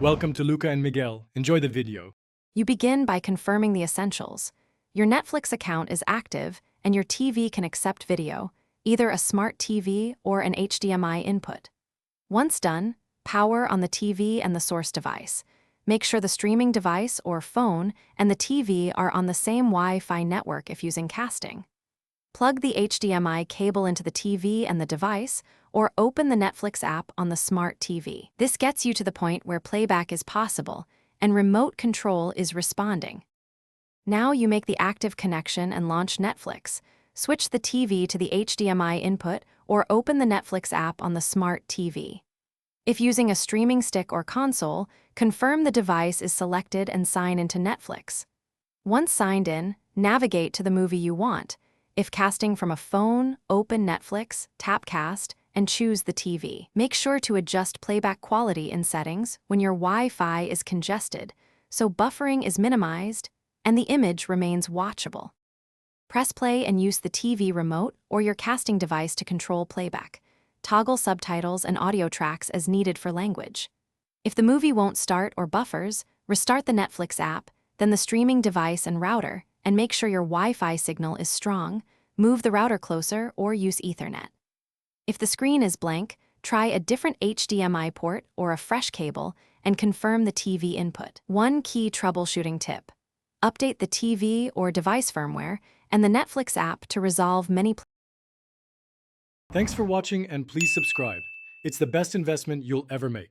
Welcome to Luca and Miguel. Enjoy the video. You begin by confirming the essentials. Your Netflix account is active, and your TV can accept video, either a smart TV or an HDMI input. Once done, power on the TV and the source device. Make sure the streaming device or phone and the TV are on the same Wi-Fi network if using casting. Plug the HDMI cable into the TV and the device, or open the Netflix app on the smart TV. This gets you to the point where playback is possible and remote control is responding. Now you make the active connection and launch Netflix. Switch the TV to the HDMI input or open the Netflix app on the smart TV. If using a streaming stick or console, confirm the device is selected and sign into Netflix. Once signed in, navigate to the movie you want. If casting from a phone, open Netflix, tap Cast, and choose the TV. Make sure to adjust playback quality in settings when your Wi-Fi is congested, so buffering is minimized and the image remains watchable. Press play and use the TV remote or your casting device to control playback. Toggle subtitles and audio tracks as needed for language. If the movie won't start or buffers, restart the Netflix app, then the streaming device and router, and make sure your Wi-Fi signal is strong. Move the router closer or use Ethernet. If the screen is blank, try a different HDMI port or a fresh cable and confirm the TV input. One key troubleshooting tip: update the TV or device firmware and the Netflix app to resolve many. Thanks for watching and please subscribe. It's the best investment you'll ever make.